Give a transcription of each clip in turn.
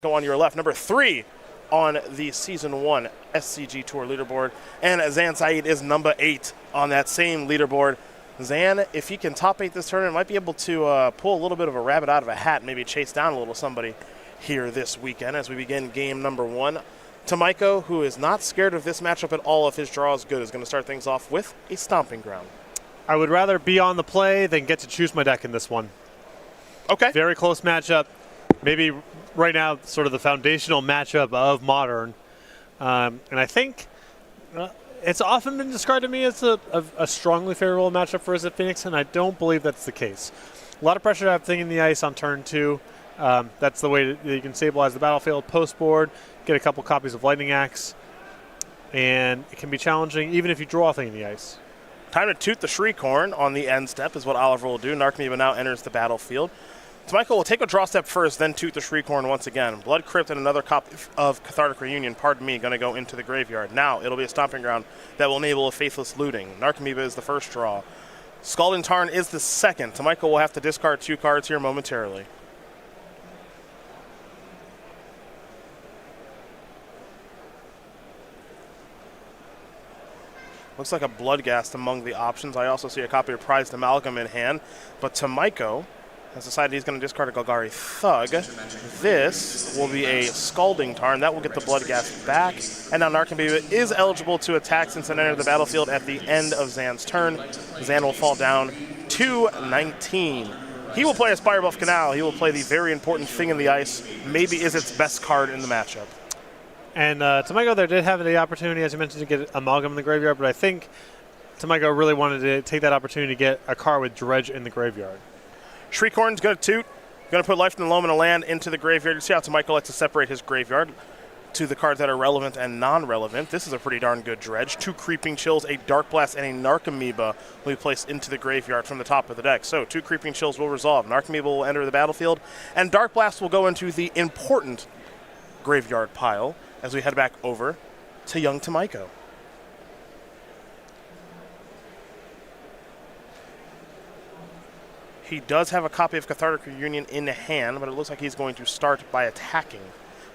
Go on your left, number 3 on the Season 1 SCG Tour leaderboard. And Zan Syed is number 8 on that same leaderboard. Zan, if he can top 8 this tournament, might be able to pull a little bit of a rabbit out of a hat, maybe chase down a little somebody here this weekend as we begin game number 1. Tomajko, who is not scared of this matchup at all if his draw is good, is going to start things off with a Stomping Ground. I would rather be on the play than get to choose my deck in this one. Okay. Very close matchup. Maybe right now sort of the foundational matchup of Modern. And I think it's often been described to me as a strongly favorable matchup for Izzet Phoenix, and I don't believe that's the case. A lot of pressure to have Thing in the Ice on turn 2. That's the way that you can stabilize the battlefield post-board, get a couple copies of Lightning Axe, and it can be challenging even if you draw Thing in the Ice. Time to toot the Shriekhorn on the end step is what Oliver will do. Narcomoeba now enters the battlefield. Tomajko will take a draw step first, then toot the Shriekhorn once again. Blood Crypt and another copy of Cathartic Reunion, pardon me, going to go into the graveyard. Now it'll be a Stomping Ground that will enable a Faithless Looting. Narcomoeba is the first draw. Scalding Tarn is the second. Tomajko will have to discard 2 cards here momentarily. Looks like a Bloodghast among the options. I also see a copy of Prized Amalgam in hand, but Tomajko has decided he's going to discard a Golgari Thug. This will be a Scalding Tarn. That will get the Bloodghast back. And now Narcomoeba is eligible to attack since it entered the battlefield at the end of Zan's turn. Zan will fall down to 19. He will play a Spirebuff Canal. He will play the very important Thing in the Ice. Maybe is its best card in the matchup. And Tomajko there did have the opportunity, as you mentioned, to get Amalgam in the graveyard, but I think Tomajko really wanted to take that opportunity to get a card with Dredge in the graveyard. Shriekhorn's going to toot, going to put Life in the Loam and a land into the graveyard. You see how Tomajko likes to separate his graveyard to the cards that are relevant and non-relevant. This is a pretty darn good Dredge. 2 Creeping Chills, a Dark Blast, and a Narcomoeba will be placed into the graveyard from the top of the deck. So 2 Creeping Chills will resolve. Narcomoeba will enter the battlefield, and Dark Blast will go into the important graveyard pile as we head back over to young Tomajko. He does have a copy of Cathartic Reunion in hand, but it looks like he's going to start by attacking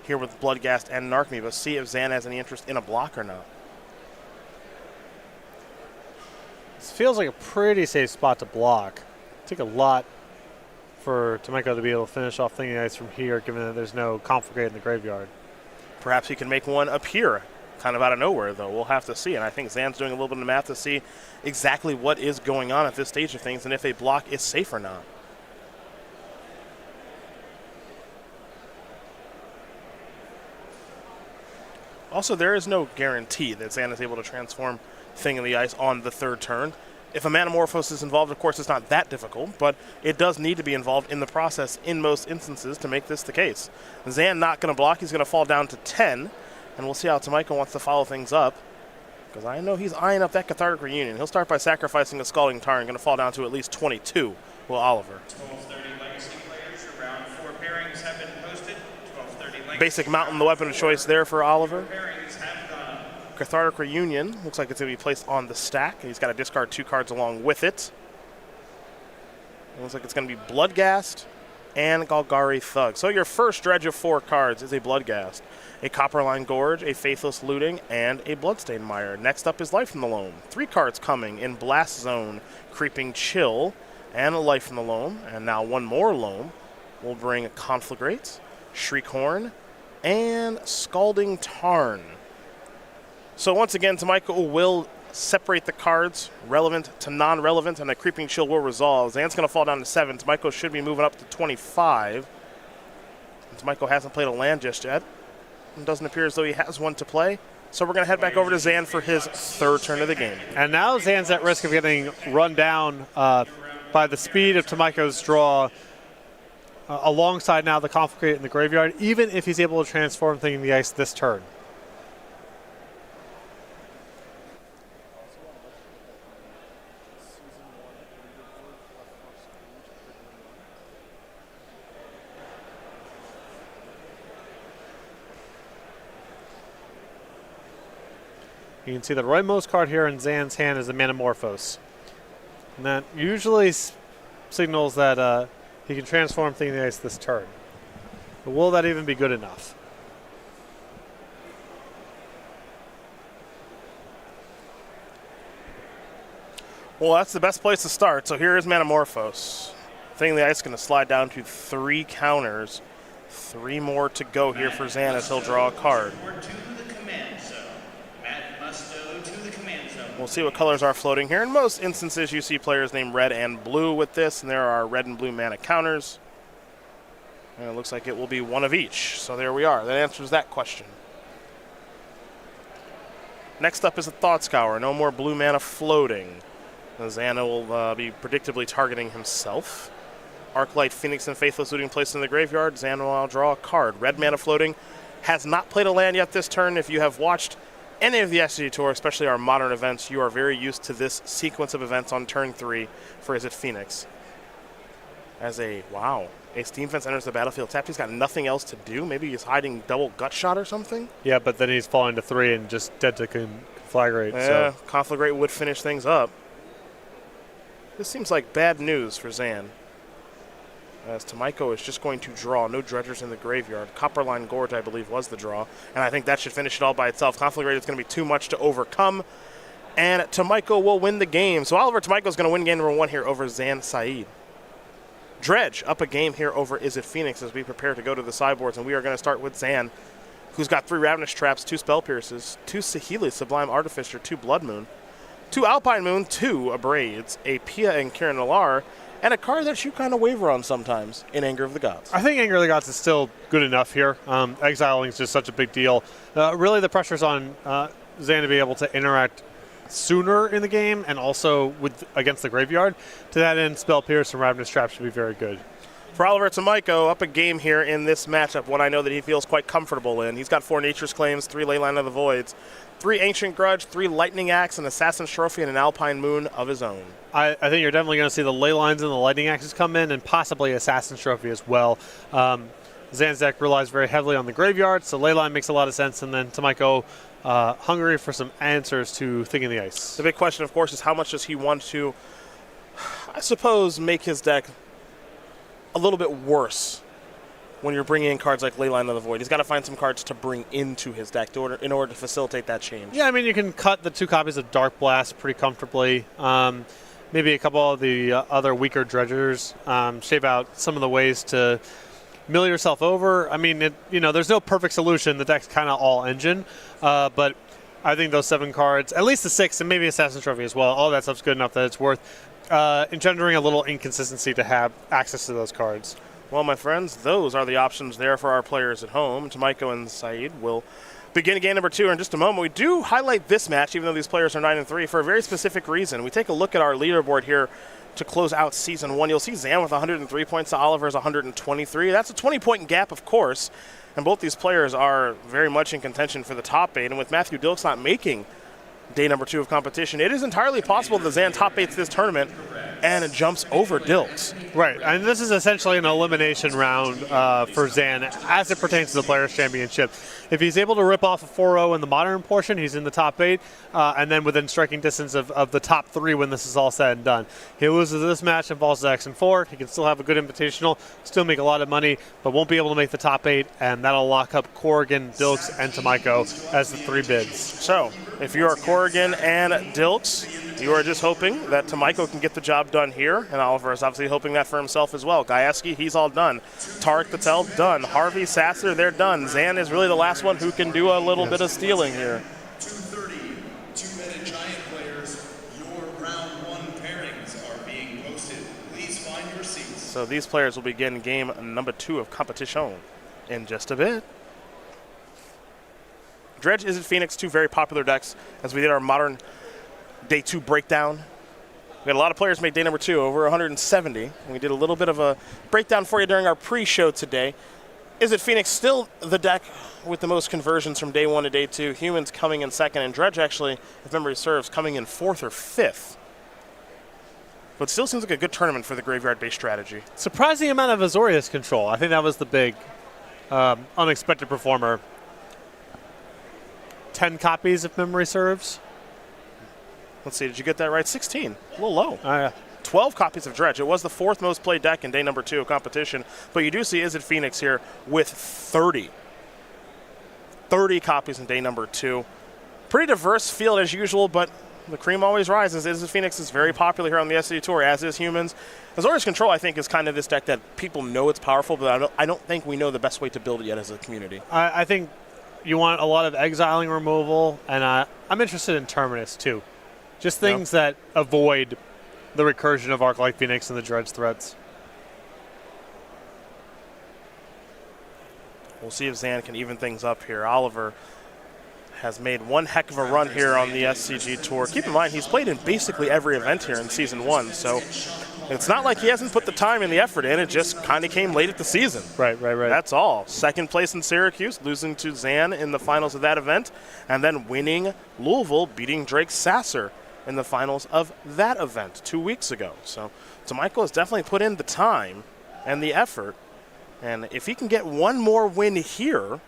here with Bloodghast and Narcomoeba. See if Zan has any interest in a block or not. This feels like a pretty safe spot to block. Take a lot for Tomajko to be able to finish off Thing in the Ice from here, given that there's no Conflagrate in the graveyard. Perhaps he can make one appear kind of out of nowhere, though. We'll have to see. And I think Zan's doing a little bit of math to see exactly what is going on at this stage of things and if a block is safe or not. Also, there is no guarantee that Zan is able to transform Thing in the Ice on the 3rd turn. If a Manamorphose is involved, of course, it's not that difficult, but it does need to be involved in the process in most instances to make this the case. Zan not going to block. He's going to fall down to 10, and we'll see how Tomajko wants to follow things up, because I know he's eyeing up that Cathartic Reunion. He'll start by sacrificing a Scalding Tarn, going to fall down to at least 22, will Oliver. 12:30 Legacy players, around 4 pairings have been posted. 12:30 Legacy. Basic Mountain, the weapon of choice there for Oliver. Pairings have gone. Cathartic Reunion looks like it's going to be placed on the stack. He's got to discard 2 cards along with it. It looks like it's going to be Bloodghast and Golgari Thug. So your first dredge of 4 cards is a Bloodghast, a Copperline Gorge, a Faithless Looting, and a Bloodstained Mire. Next up is Life in the Loam. 3 cards coming in Blast Zone, Creeping Chill, and a Life in the Loam. And now 1 more Loam will bring Conflagrate, Shriekhorn, and Scalding Tarn. So once again, Tomajko will separate the cards relevant to non-relevant, and a Creeping Chill will resolve. Zan's going to fall down to 7. Tomajko should be moving up to 25. And Tomajko hasn't played a land just yet. It doesn't appear as though he has one to play. So we're going to head back over to Zan for his 3rd turn of the game. And now Zan's at risk of getting run down by the speed of Tomajko's draw, alongside now the Conflagrate in the graveyard, even if he's able to transform Thing in the Ice this turn. You can see the rightmost card here in Zan's hand is the Manamorphose. And that usually signals that he can transform Thing in the Ice this turn. But will that even be good enough? Well, that's the best place to start. So here is Manamorphose. Thing the ice going to slide down to 3 counters. 3 more to go here for Zan as he'll draw a card. We'll see what colors are floating here. In most instances, you see players named red and blue with this, and there are red and blue mana counters. And it looks like it will be one of each. So there we are. That answers that question. Next up is a Thought Scour. No more blue mana floating. Zan will be predictably targeting himself. Arclight, Phoenix, and Faithless Looting placed in the graveyard. Zan will now draw a card. Red mana floating. Has not played a land yet this turn. If you have watched any of the SCG Tour, especially our modern events, you are very used to this sequence of events on turn 3 for Is It Phoenix. As a Steam Fence enters the battlefield tapped. He's got nothing else to do. Maybe he's hiding double gut shot or something. Yeah, but then he's falling to 3 and just dead to Conflagrate. Yeah, so. Conflagrate would finish things up. This seems like bad news for Zan, as Tomajko is just going to draw. No dredgers in the graveyard. Copperline Gorge, I believe, was the draw, and I think that should finish it all by itself. Conflagrate is going to be too much to overcome, and Tomajko will win the game. So Oliver Tomajko is going to win game number 1 here over Zan Syed. Dredge up a game here over Is It Phoenix as we prepare to go to the sideboards, and we are going to start with Zan, who's got 3 Ravenous Traps, 2 Spell Pierces, 2 Saheeli, Sublime Artificer, 2 Blood Moon, 2 Alpine Moon, 2 Abrades, a Pia and Kiran Nalar, and a card that you kind of waver on sometimes in Anger of the Gods. I think Anger of the Gods is still good enough here. Exiling is just such a big deal. Really, the pressure's on Zan to be able to interact sooner in the game and also against the graveyard. To that end, Spell Pierce and Ravenous Trap should be very good. For Oliver Tomajko, up a game here in this matchup, one I know that he feels quite comfortable in. He's got 4 Nature's Claims, 3 Leyline of the Voids, 3 Ancient Grudge, 3 Lightning Axe, an Assassin's Trophy, and an Alpine Moon of his own. I think you're definitely going to see the Leylines and the Lightning Axes come in, and possibly Assassin's Trophy as well. Zan's deck relies very heavily on the graveyard, so Leyline makes a lot of sense, and then Tomajko hungry for some answers to Thing in the Ice. The big question, of course, is how much does he want to, I suppose, make his deck a little bit worse when you're bringing in cards like Leyline of the Void. He's got to find some cards to bring into his deck in order to facilitate that change. Yeah, I mean, you can cut the 2 copies of Dark Blast pretty comfortably. Maybe a couple of the other weaker dredgers. Shave out some of the ways to mill yourself over. I mean, there's no perfect solution. The deck's kind of all engine. But I think those 7 cards, at least the 6, and maybe Assassin's Trophy as well, all that stuff's good enough that it's worth engendering a little inconsistency to have access to those cards. Well, my friends, those are the options there for our players at home. Tomajko and Syed will begin game number 2 in just a moment. We do highlight this match, even though these players are 9-3, for a very specific reason. We take a look at our leaderboard here to close out Season 1. You'll see Zan with 103 points to Oliver's 123. That's a 20-point gap, of course, and both these players are very much in contention for the top 8, and with Matthew Dilks not making day number 2 of competition, it is entirely possible that Zan top 8s this tournament and it jumps over Dilks. Right, and this is essentially an elimination round for Zan as it pertains to the Players' Championship. If he's able to rip off a 4-0 in the modern portion, he's in the top 8, and then within striking distance of the top 3 when this is all said and done. He loses this match and falls to X4. He can still have a good invitational, still make a lot of money, but won't be able to make the top 8, and that'll lock up Corrigan, Dilks, and Tomajko as the 3 bids. So, if you are Corrigan and Dilks, you are just hoping that Tomajko can get the job done here, and Oliver is obviously hoping that for himself as well. Gajewski, he's all done. Tarek Patel, done. Harvey, Sasser, they're done. Zan is really the last one who can do a little bit of stealing here. 2:30, 2-minute Giant players, your round 1 pairings are being posted. Please find your seats. So these players will begin game number 2 of competition in just a bit. Dredge, Is It Phoenix, 2 very popular decks as we did our modern day 2 breakdown. We had a lot of players make day number 2, over 170. And we did a little bit of a breakdown for you during our pre-show today. Is It Phoenix still the deck with the most conversions from day 1 to day 2? Humans coming in 2nd, and Dredge actually, if memory serves, coming in 4th or 5th. But still seems like a good tournament for the graveyard-based strategy. Surprising amount of Azorius control. I think that was the big unexpected performer. 10 copies, if memory serves. Let's see, did you get that right? 16, a little low. 12 copies of Dredge. It was the 4th most played deck in day number 2 of competition, but you do see Izzet Phoenix here with 30. 30 copies in day number 2. Pretty diverse field as usual, but the cream always rises. Izzet Phoenix is very popular here on the SCG Tour, as is Humans. Azorius Control, I think, is kind of this deck that people know it's powerful, but I don't think we know the best way to build it yet as a community. I think you want a lot of exiling removal, and I'm interested in Terminus, too. Just things that avoid the recursion of Arc-Light Phoenix and the Dredge threats. We'll see if Zan can even things up here. Oliver has made one heck of a run here on the SCG Tour. Keep in mind, he's played in basically every event here in Season 1, so it's not like he hasn't put the time and the effort in. It just kind of came late at the season. Right. That's all. Second place in Syracuse, losing to Zan in the finals of that event, and then winning Louisville, beating Drake Sasser in the finals of that event 2 weeks ago. So Tomajko has definitely put in the time and the effort, and if he can get one more win here,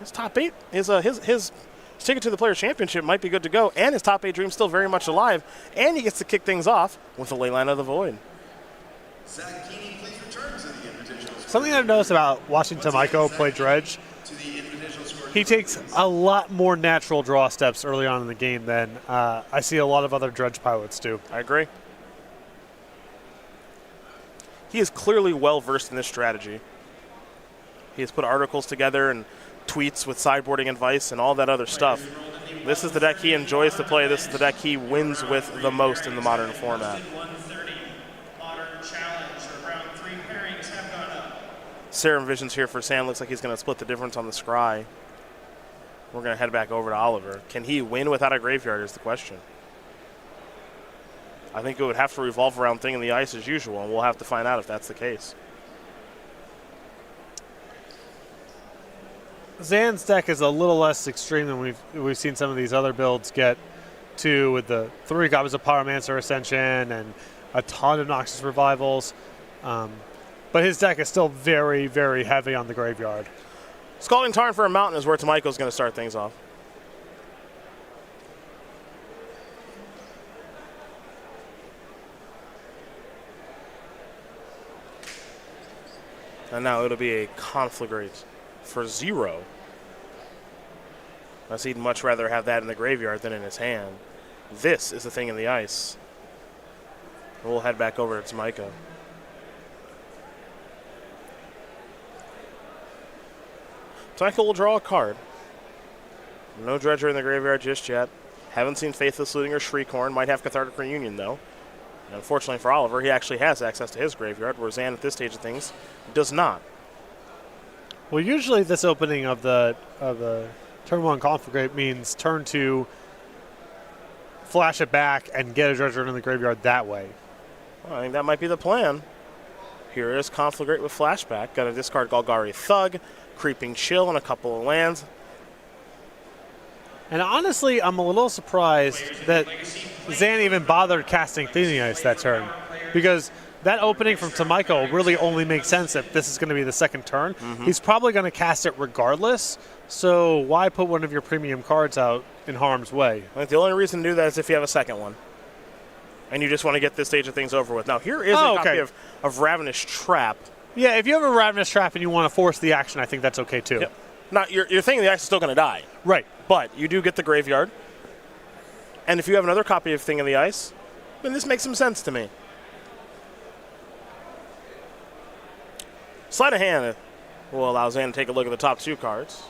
his top 8 is his ticket to the Players' Championship might be good to go, and his top 8 dream still very much alive, and he gets to kick things off with the Leyline of the Void. Zach Keeney, please return to the Invitational. Something I've noticed about watching Tomajko play Dredge, he takes a lot more natural draw steps early on in the game than I see a lot of other Dredge pilots do. I agree. He is clearly well versed in this strategy. He has put articles together and tweets with sideboarding advice and all that other stuff. This is the deck he enjoys to play. This is the deck he wins with the most in the modern format. Serum Visions here for Sam. Looks like he's going to split the difference on the scry. We're going to head back over to Oliver. Can he win without a graveyard is the question. I think it would have to revolve around Thing in the Ice as usual, and we'll have to find out if that's the case. Zan's deck is a little less extreme than we've seen some of these other builds get to, with the 3 copies of Pyromancer Ascension and a ton of Noxus Revivals. But his deck is still very, very heavy on the graveyard. Scalding Tarn for a Mountain is where Tomajko's going to start things off. And now it'll be a Conflagrate for 0. As he'd much rather have that in the graveyard than in his hand. This is the Thing in the Ice. We'll head back over to Tomajko. Tomajko will draw a card. No Dredger in the graveyard just yet. Haven't seen Faithless Looting or Shriekhorn. Might have Cathartic Reunion, though. And unfortunately for Oliver, he actually has access to his graveyard, where Zan at this stage of things does not. Well, usually this opening of the turn 1 Conflagrate means turn 2, flash it back, and get a Dredger in the graveyard that way. Well, I think that might be the plan. Here is Conflagrate with flashback. Got to discard Golgari Thug, Creeping Chill, and a couple of lands. And honestly, I'm a little surprised that Zan even bothered casting Thing in the Ice that turn, because that opening from Tomajko really only makes sense if this is going to be the second turn. He's probably going to cast it regardless, so why put one of your premium cards out in harm's way? I think the only reason to do that is if you have a second one. And you just want to get this stage of things over with. Now, here is a copy of Ravenous Trap. Yeah, if you have a Ravenous Trap and you want to force the action, I think that's okay too. Yep. Now, your Thing in the Ice is still going to die. Right. But you do get the graveyard. And if you have another copy of Thing in the Ice, then this makes some sense to me. Sleight of Hand will allow Zan to take a look at the top 2 cards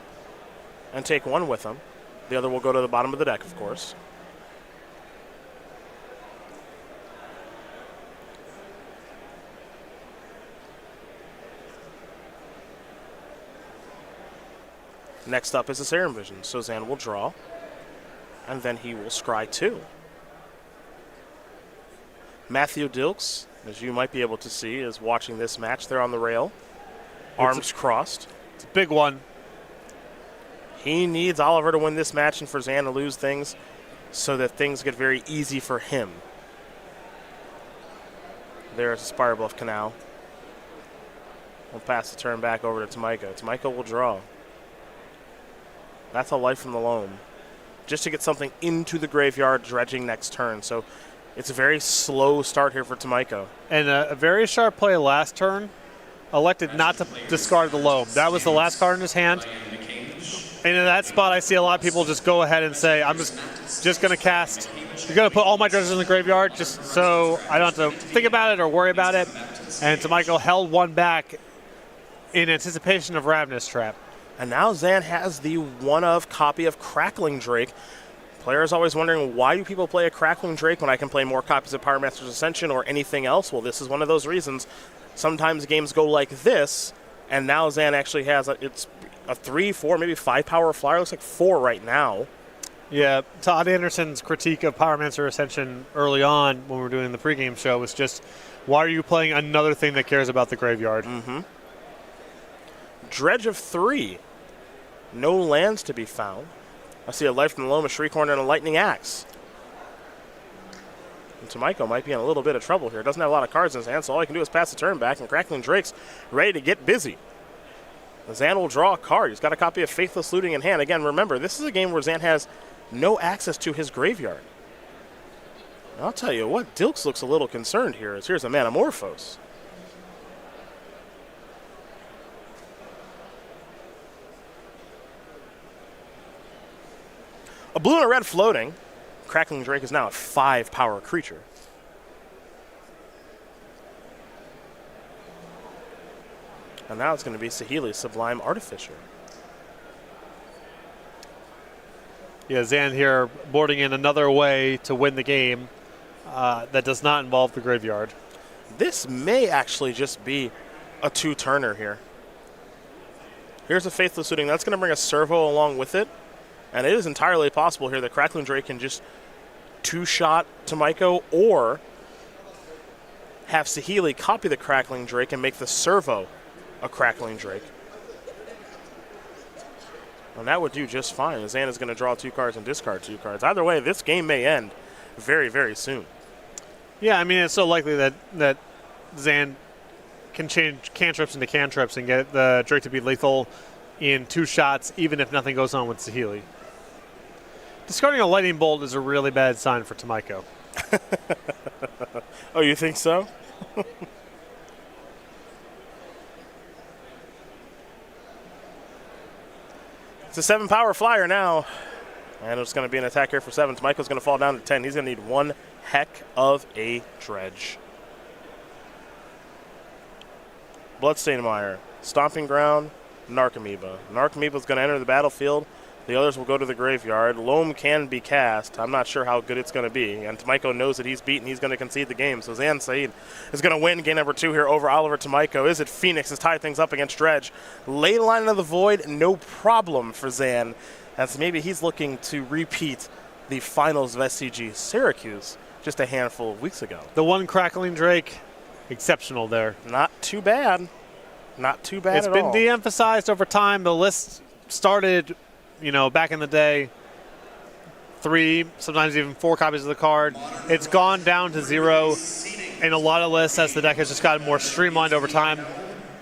and take one with him. The other will go to the bottom of the deck, of course. Next up is a Serum Vision. So Zan will draw, and then he will scry 2. Matthew Dilks, as you might be able to see, is watching this match. They're on the rail, arms crossed. It's a big one. He needs Oliver to win this match and for Zan to lose things so that things get very easy for him. There's a Spire Bluff Canal. We'll pass the turn back over to Tomajko. Tomajko will draw. That's a Life from the Loam. Just to get something into the graveyard, dredging next turn. So It's a very slow start here for Tomajko. And a very sharp play last turn. Elected not to discard the loam. That was the last card in his hand. And in that spot, I see a lot of people just go ahead and say, I'm just going to cast. You're going to put all my dredges in the graveyard just so I don't have to think about it or worry about it. And Tomajko held one back in anticipation of Ravenous Trap. And now Zan has the one-of copy of Crackling Drake. Players always wondering, why do people play a Crackling Drake when I can play more copies of Pyromancer's Ascension or anything else? Well, this is one of those reasons. Sometimes games go like this, and now Zan actually has it's a 3, 4, maybe 5 power flyer. It looks like 4 right now. Yeah, Todd Anderson's critique of Pyromancer Ascension early on when we were doing the pregame show was just, why are you playing another thing that cares about the graveyard? Mm-hmm. Dredge of 3. No lands to be found. I see a Life from the Loam, a Shriekhorn, and a Lightning Axe. And Tomajko might be in a little bit of trouble here. Doesn't have a lot of cards in his hand, so all he can do is pass the turn back, and Crackling Drake's ready to get busy. Zan will draw a card. He's got a copy of Faithless Looting in hand. Again, remember, this is a game where Zan has no access to his graveyard. And I'll tell you what, Dilks looks a little concerned here. As here's a Manamorphose. A blue and a red floating. Crackling Drake is now a 5 power creature. And now it's going to be Saheeli's Sublime Artificer. Yeah, Zan here boarding in another way to win the game that does not involve the graveyard. This may actually just be a 2-turner here. Here's a Faithless Looting. That's going to bring a Servo along with it. And it is entirely possible here that Crackling Drake can just 2-shot Tomajko or have Saheeli copy the Crackling Drake and make the Servo a Crackling Drake. And that would do just fine. Zan is going to draw 2 cards and discard 2 cards. Either way, this game may end very, very soon. Yeah, I mean, it's so likely that Zan can change cantrips into cantrips and get the Drake to be lethal in 2 shots, even if nothing goes on with Saheeli. Discarding a Lightning Bolt is a really bad sign for Tomajko. Oh, you think so? It's a 7 power flyer now. And it's going to be an attack here for 7. Tomajko's going to fall down to 10. He's going to need one heck of a dredge. Bloodstained Mire, Stomping Ground, Narcomoeba. Narcomoeba's going to enter the battlefield. The others will go to the graveyard. Loam can be cast. I'm not sure how good it's going to be. And Tomajko knows that he's beaten. He's going to concede the game. So Zan Syed is going to win game number 2 here over Oliver Tomajko. Is it Phoenix has tied things up against Dredge? Ley Line into the Void, no problem for Zan. As maybe he's looking to repeat the finals of SCG Syracuse just a handful of weeks ago. The one Crackling Drake, exceptional there. Not too bad. Not too bad at all. It's been de-emphasized over time. The list started, back in the day, 3, sometimes even 4 copies of the card. It's gone down to 0 in a lot of lists as the deck has just gotten more streamlined over time.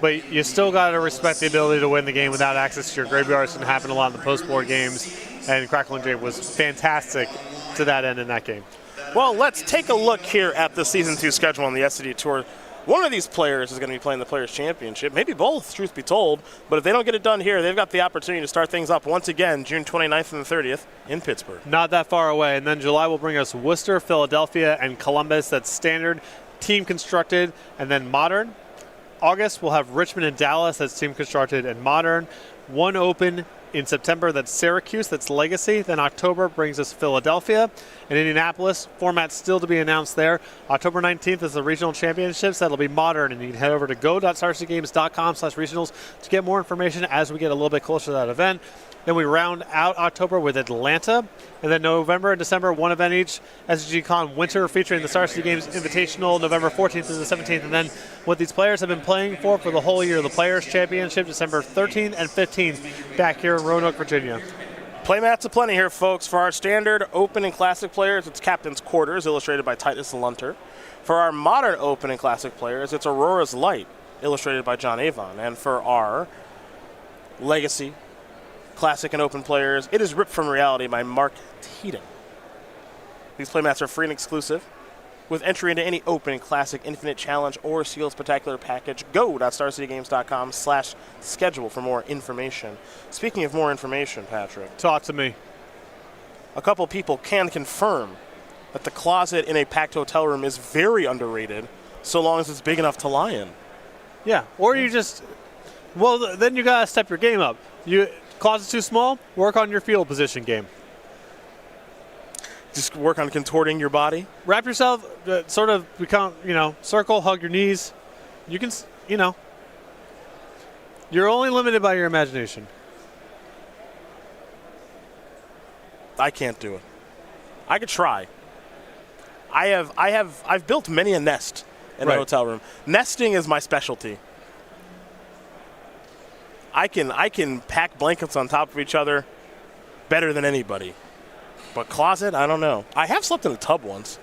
But you still got to respect the ability to win the game without access to your graveyard. It's going to happen a lot in the post-board games. And Crackling Drake was fantastic to that end in that game. Well, let's take a look here at the Season 2 schedule on the SCG Tour. One of these players is going to be playing the Players' Championship. Maybe both, truth be told. But if they don't get it done here, they've got the opportunity to start things up once again, June 29th and the 30th in Pittsburgh. Not that far away. And then July will bring us Worcester, Philadelphia, and Columbus. That's standard, team constructed, and then modern. August, we'll have Richmond and Dallas. That's team constructed and modern. One open in September, that's Syracuse, that's Legacy. Then October brings us Philadelphia and Indianapolis. Format still to be announced there. October 19th is the regional championships. That'll be modern, and you can head over to go.starcgames.com/regionals to get more information as we get a little bit closer to that event. Then we round out October with Atlanta. And then November and December, one event each. SCG Con Winter featuring the Star City Games Invitational, November 14th to the 17th. And then what these players have been playing for the whole year, the Players' Championship, December 13th and 15th, back here in Roanoke, Virginia. Playmats aplenty here, folks. For our standard open and classic players, it's Captain's Quarters, illustrated by Titus Lunter. For our modern open and classic players, it's Aurora's Light, illustrated by John Avon. And for our Legacy, Classic and Open players, it is Ripped from Reality by Mark Teeton. These playmats are free and exclusive. with entry into any Open, Classic, Infinite Challenge, or Sealed Spectacular package. Go.starcitygames.com/schedule for more information. Speaking of more information, Patrick, Talk to me. a couple people can confirm that the closet in a packed hotel room is very underrated, so long as it's big enough to lie in. Yeah, or you just, well, then you gotta step your game up. Closet's too small, work on your field position game. Just work on contorting your body. Wrap yourself, sort of become, circle, hug your knees. You can, you're only limited by your imagination. I can't do it. I could try. I've built many a nest in a hotel room. Nesting is my specialty. I can pack blankets on top of each other better than anybody. But closet, I don't know. I have slept in a tub once.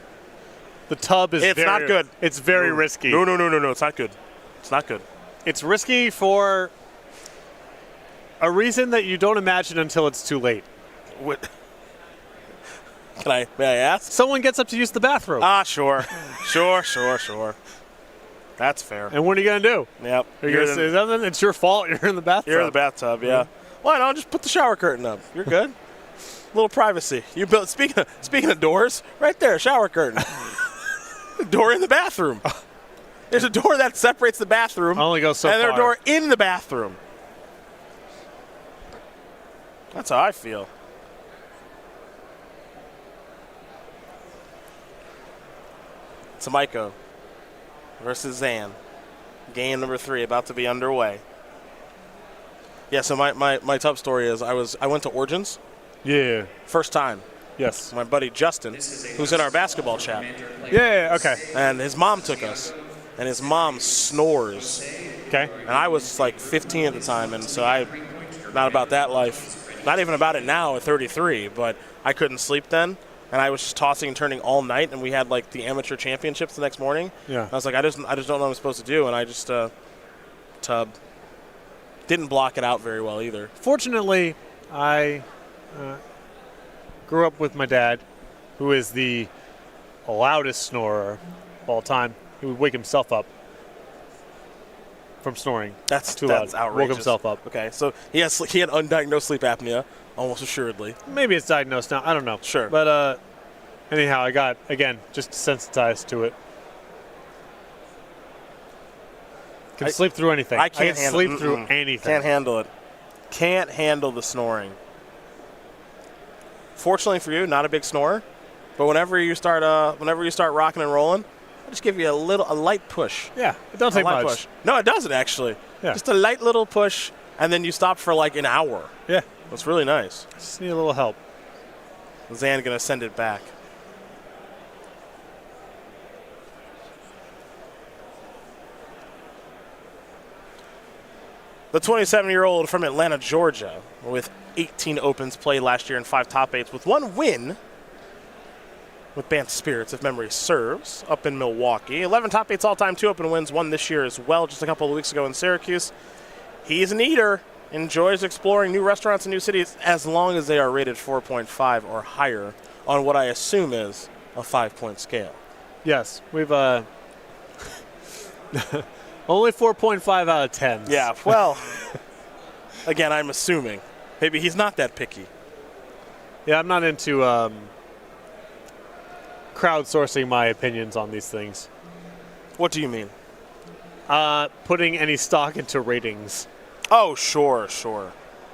The tub is not good. It's very risky. No, it's not good. It's not good. It's risky for a reason that you don't imagine until it's too late. What? May I ask? Someone gets up to use the bathroom. Sure. Sure. That's fair. And what are you going to do? Yep. Are you going to say something? It's your fault. You're in the bathtub. You're in the bathtub, yeah. Why not? Just put the shower curtain up. You're good. Little privacy. You built. Speaking of doors, right there, shower curtain. Door in the bathroom. There's a door that separates the bathroom. I only go so far. And there's a door in the bathroom. That's how I feel. Tomajko versus Zan. Game number 3 about to be underway. Yeah, so my tough story is I went to Origins. Yeah. First time. Yes. My buddy Justin, who's in our basketball chat. Yeah, okay. And his mom took us. And his mom snores. Okay. And I was like 15 at the time, and so not about that life. Not even about it now at 33, but I couldn't sleep then. And I was just tossing and turning all night, and we had like the amateur championships the next morning. Yeah. And I was like, I just don't know what I'm supposed to do, and I just tub. Didn't block it out very well either. Fortunately, I grew up with my dad, who is the loudest snorer of all time. He would wake himself up from snoring. That's too loud. Outrageous. Woke himself up. Okay, so he had undiagnosed sleep apnea, almost assuredly. Maybe it's diagnosed now. I don't know. Sure. But anyhow, I got, again, just desensitized to it. Can sleep through anything. I can't sleep through anything. Can't handle it. Can't handle the snoring. Fortunately for you, not a big snorer, but whenever you start rocking and rolling, I'll just give you a light push. Yeah, it doesn't take much. Push. No, it doesn't actually. Yeah. Just a light little push, and then you stop for like an hour. Yeah. It's really nice. Just need a little help. Zan gonna send it back. The 27-year-old from Atlanta, Georgia, with 18 Opens played last year and 5 top 8s, with 1 win with Band Spirits, if memory serves, up in Milwaukee. 11 top 8s all-time, 2 Open wins, 1 this year as well, just a couple of weeks ago in Syracuse. He's an eater, enjoys exploring new restaurants and new cities as long as they are rated 4.5 or higher on what I assume is a 5-point scale. Yes, we've only 4.5 out of 10. Yeah, well, again, I'm assuming. Maybe he's not that picky. Yeah, I'm not into crowdsourcing my opinions on these things. What do you mean? Putting any stock into ratings. Oh, sure.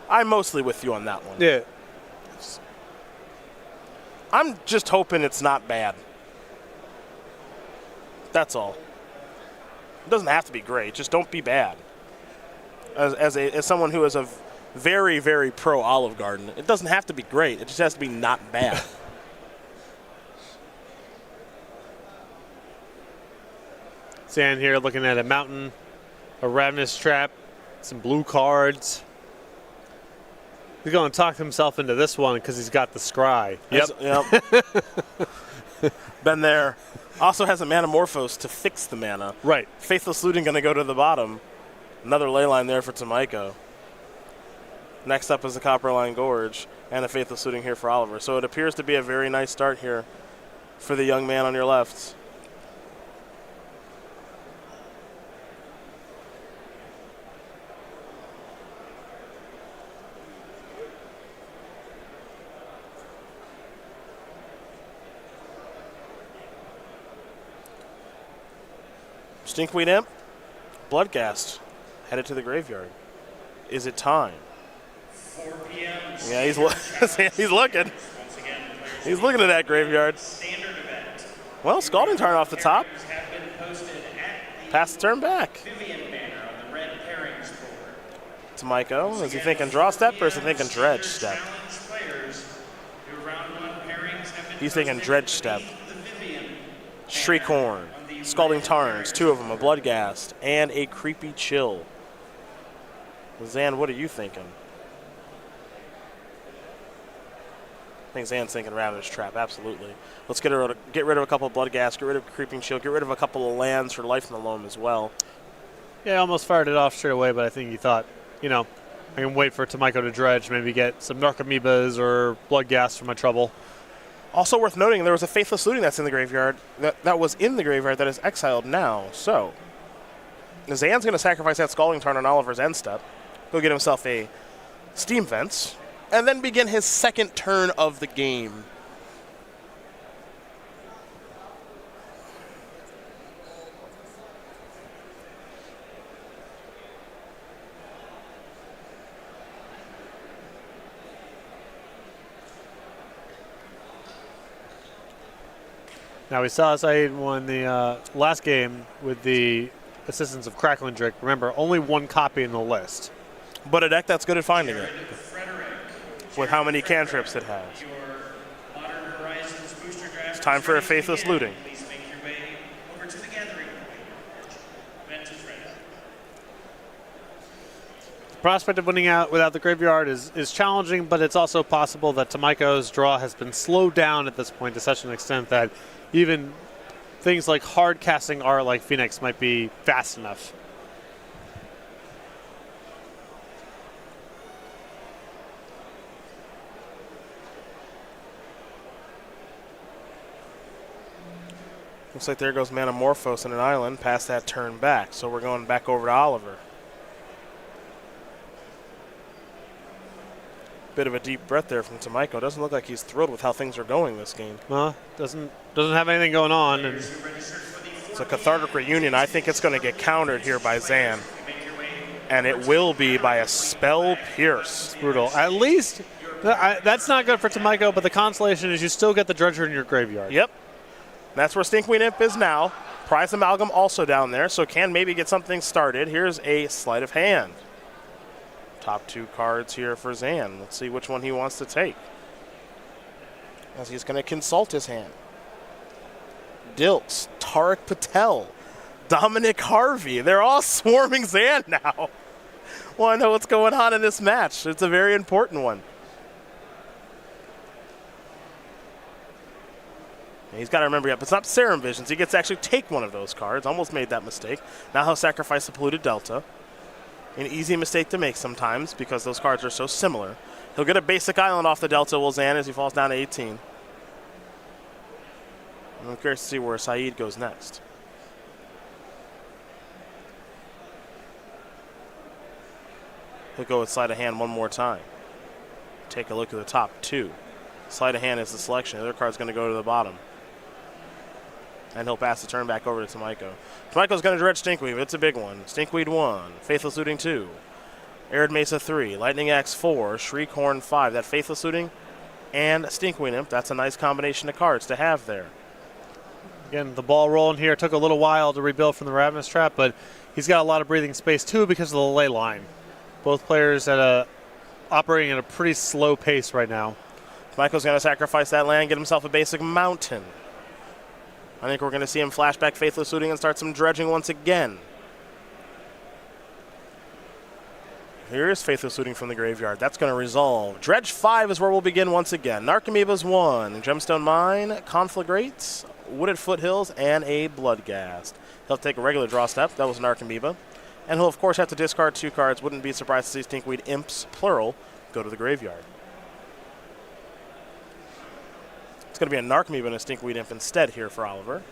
I'm mostly with you on that one. Yeah. I'm just hoping it's not bad. That's all. It doesn't have to be great. Just don't be bad. As someone who is a very, very pro Olive Garden, it doesn't have to be great. It just has to be not bad. Sand here looking at a mountain, a ravenous trap, some blue cards. He's going to talk himself into this one because he's got the scry. Yep. Been there. Also has a Manamorphose to fix the mana. Right. Faithless Looting going to go to the bottom. Another leyline there for Tomajko. Next up is the Copperline Gorge and a Faithless Looting here for Oliver. So it appears to be a very nice start here for the young man on your left. Stinkweed Imp, Bloodghast, headed to the graveyard. Is it time? 4 p.m. Yeah, he's looking. He's looking at that graveyard. Standard event. Well, Scalding Tarn off the top. Have been posted at Pass the turn back. the Vivian banner on the red pairings board. Tomajko, is he thinking draw step or is he thinking dredge step? Challenge players who round 1 pairings have been He's thinking posted dredge step. the Vivian Shriekhorn, Scalding Tarns, 2 of them, a Bloodghast, and a Creepy Chill. Zan, what are you thinking? I think Zan's thinking Ravenous Trap, absolutely. Let's get rid of a couple of Bloodghast, get rid of Creeping Chill, get rid of a couple of lands for Life in the Loam as well. Yeah, I almost fired it off straight away, but I think he thought, you know, I can wait for Tomajko to dredge, maybe get some Narcomoebas or Bloodghast for my trouble. Also worth noting, there was a Faithless Looting that's in the graveyard, that was in the graveyard that is exiled now. So, Zan's going to sacrifice that Scalding Tarn on Oliver's end step, go get himself a Steam Fence, and then begin his second turn of the game. Now, we saw Syed won the last game with the assistance of Crackling Drake. Remember, only 1 copy in the list. But a deck that's good at finding it, with how many cantrips it has. Modern Horizons booster draft. It's time for a Faithless Looting. Please make your way over to the gathering point. Event is ready. The prospect of winning out without the graveyard is challenging, but it's also possible that Tomajko's draw has been slowed down at this point to such an extent that even things like hard casting art like Phoenix might be fast enough. Looks like there goes Manamorphose in an island, past that turn back. So we're going back over to Oliver. Bit of a deep breath there from Tomajko. Doesn't look like he's thrilled with how things are going this game. Well, doesn't have anything going on. And it's a cathartic reunion. I think it's going to get countered here by Zan. And it will be by a Spell Pierce. it's brutal. At least, that's not good for Tomajko, but the consolation is you still get the Dredger in your graveyard. Yep. That's where Stinkweed Imp is now. Prize Amalgam also down there, so can maybe get something started. Here's a Sleight of Hand. Top 2 cards here for Zan. Let's see which one he wants to take, as he's going to consult his hand. Dilks, Tariq Patel, Dominic Harvey. They're all swarming Zan now. Want to know what's going on in this match. It's a very important one. And he's got to remember, it's not Serum Visions. He gets to actually take one of those cards. Almost made that mistake. Now he'll sacrifice the Polluted Delta. An easy mistake to make sometimes because those cards are so similar. He'll get a basic island off the Delta, will Zan, as he falls down to 18. I'm curious to see where Syed goes next. He'll go with Sleight of Hand one more time. Take a look at the top 2. Sleight of Hand is the selection. The other card's going to go to the bottom. And he'll pass the turn back over to Tomajko. Tomajko's going to dredge Stinkweed. It's a big one. Stinkweed 1, Faithless Looting 2, Arid Mesa 3, Lightning Axe 4, Shriekhorn 5. That Faithless Looting and Stinkweed Imp, that's a nice combination of cards to have there. Again, the ball rolling here took a little while to rebuild from the Ravenous Trap, but he's got a lot of breathing space too because of the ley line. Both players operating at a pretty slow pace right now. Tomajko's going to sacrifice that land, get himself a basic mountain. I think we're going to see him flashback Faithless Looting and start some dredging once again. Here is Faithless Looting from the graveyard. That's going to resolve. Dredge 5 is where we'll begin once again. Narcomoebas 1, Gemstone Mine, Conflagrates, Wooded Foothills, and a Bloodghast. He'll take a regular draw step. That was an Narcomoeba. And he'll, of course, have to discard 2 cards. Wouldn't be surprised to see Stinkweed Imps, plural, go to the graveyard. It's going to be a Narcomoeba and a Stinkweed Imp instead here for Oliver.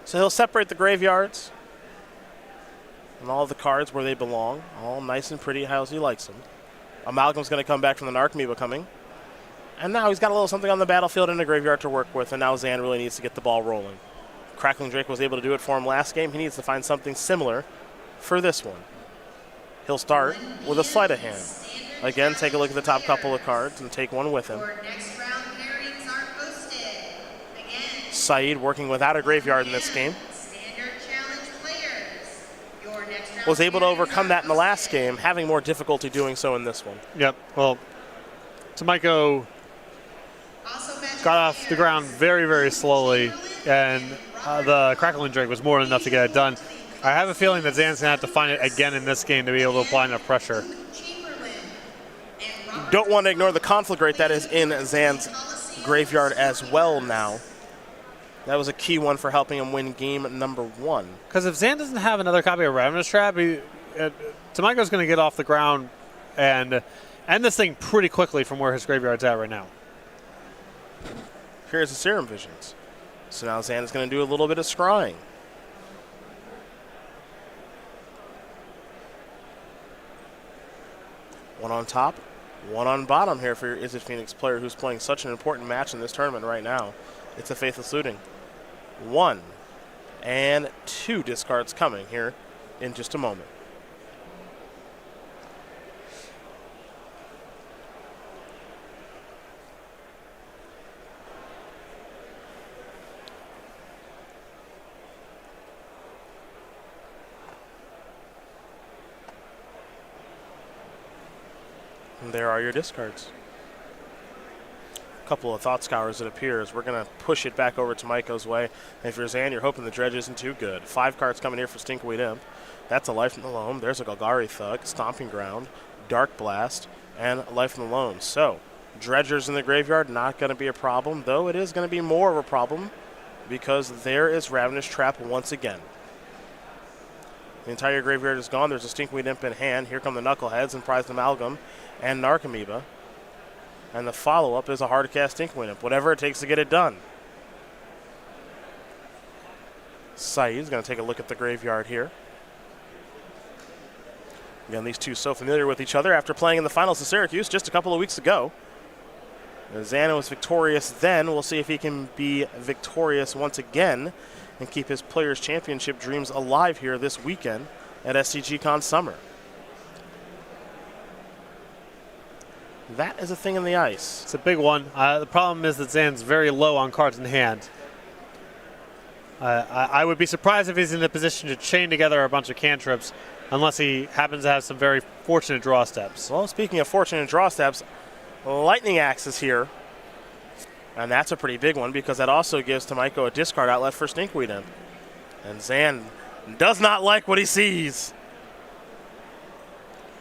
So he'll separate the graveyards and all the cards where they belong. All nice and pretty how he likes them. Amalgam's going to come back from the Narcomoeba coming. And now he's got a little something on the battlefield in the graveyard to work with, and now Zan really needs to get the ball rolling. Crackling Drake was able to do it for him last game. He needs to find something similar for this one. He'll start with a sleight of hand. Again, take a look at the top couple of cards and take one with him. Syed working without a graveyard in this game. Was able to overcome that in the last game, having more difficulty doing so in this one. Yep, well, Tomajko got off the ground very, very slowly, and the Crackling Drake was more than enough to get it done. I have a feeling that Zan's going to have to find it again in this game to be able to apply enough pressure. Don't want to ignore the conflict rate that is in Zan's graveyard as well now. That was a key one for helping him win game number 1. Because if Zan doesn't have another copy of Ravenous Trap, Tomajko's going to get off the ground and end this thing pretty quickly from where his graveyard's at right now. Here's the Serum Visions. So now Zan is going to do a little bit of scrying. One on top, one on bottom here for your Izzet Phoenix player who's playing such an important match in this tournament right now. It's a Faithless Looting. 1 and 2 discards coming here in just a moment. And there are your discards. Couple of Thought Scours, it appears. We're going to push it back over to Tomajko's way. And if you're Zan, you're hoping the dredge isn't too good. 5 cards coming here for Stinkweed Imp. That's a Life in the Loam. There's a Golgari Thug, Stomping Ground, Dark Blast, and Life in the Loam. So, dredgers in the graveyard, not going to be a problem, though it is going to be more of a problem because there is Ravenous Trap once again. The entire graveyard is gone. There's a Stinkweed Imp in hand. Here come the Knuckleheads and Prized Amalgam and Narcomoeba. And the follow-up is a hard-cast Stinkweed Imp. Whatever it takes to get it done. Syed is going to take a look at the graveyard here. Again, these two so familiar with each other after playing in the finals of Syracuse just a couple of weeks ago. Zan was victorious then. We'll see if he can be victorious once again and keep his Players' Championship dreams alive here this weekend at SCGCon Summer. That is a thing in the ice. It's a big one. The problem is that Zan's very low on cards in hand. I would be surprised if he's in a position to chain together a bunch of cantrips unless he happens to have some very fortunate draw steps. Well, speaking of fortunate draw steps, Lightning Axe is here. And that's a pretty big one because that also gives Tomajko a discard outlet for Stinkweed Imp. And Zan does not like what he sees.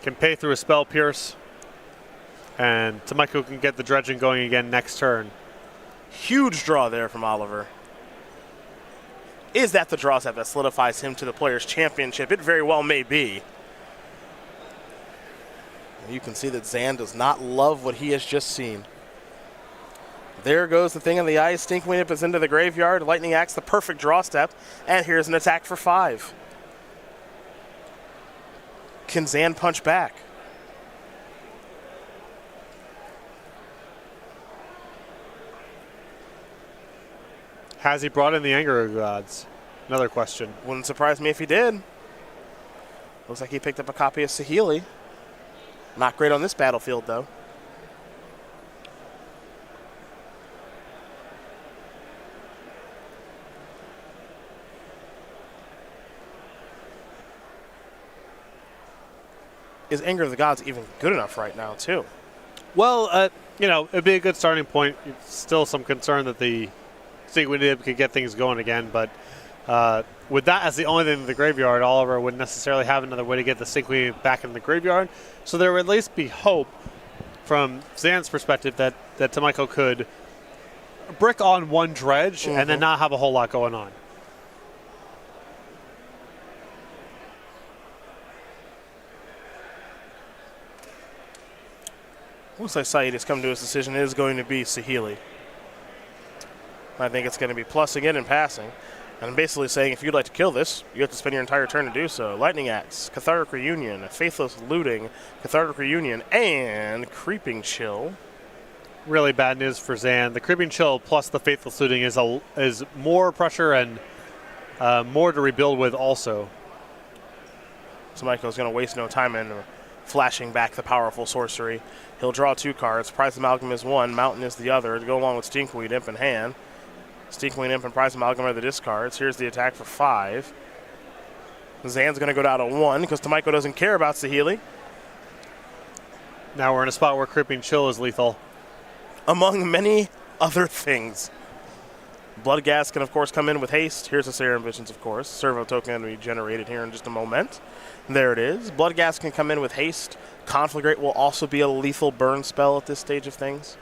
Can pay through a Spell Pierce. And Tomajko can get the dredging going again next turn. Huge draw there from Oliver. Is that the draw step that solidifies him to the Players' Championship? It very well may be. You can see that Zan does not love what he has just seen. There goes the thing on the ice. Stinkweed Imp is into the graveyard. Lightning Axe, the perfect draw step. And here's an attack for 5. Can Zan punch back? Has he brought in the Anger of Gods? Another question. Wouldn't surprise me if he did. Looks like he picked up a copy of Saheeli. Not great on this battlefield, though. Is Anger of the Gods even good enough right now, too? Well, it'd be a good starting point. Still some concern that the Stinkweed Imp could get things going again, but with that as the only thing in the graveyard, Oliver wouldn't necessarily have another way to get the Stinkweed Imp back in the graveyard. So there would at least be hope from Zan's perspective that Tomajko could brick on one dredge and then not have a whole lot going on. Looks like Syed has come to his decision. It is going to be Saheeli. I think it's going to be plussing it and passing. And I'm basically saying if you'd like to kill this, you have to spend your entire turn to do so. Lightning Axe, Cathartic Reunion, Faithless Looting, Cathartic Reunion, and Creeping Chill. Really bad news for Zan. The Creeping Chill plus the Faithless Looting is more pressure and more to rebuild with also. Tomajko's going to waste no time in flashing back the powerful sorcery. He'll draw 2 cards. Prize Amalgam is 1, Mountain is the other, to go along with Stinkweed Imp in hand. Stinkweed Imp and Prize Amalgam are the discards. Here's the attack for 5. Zan's going to go down to 1 because Tomajko doesn't care about Saheeli. Now we're in a spot where Creeping Chill is lethal. Among many other things. Bloodghast can, of course, come in with haste. Here's the Serum Visions, of course. Servo token will be generated here in just a moment. There it is. Bloodghast can come in with haste. Conflagrate will also be a lethal burn spell at this stage of things.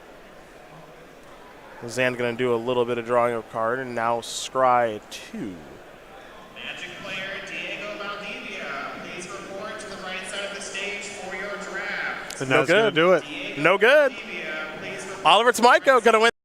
Zan going to do a little bit of drawing of a card, and now scry 2. Magic player Diego Valdivia, please report to the right side of the stage for your draft. And No that's going to good. do it. Diego No good. Valdivia, please report Oliver Tomajko going to win.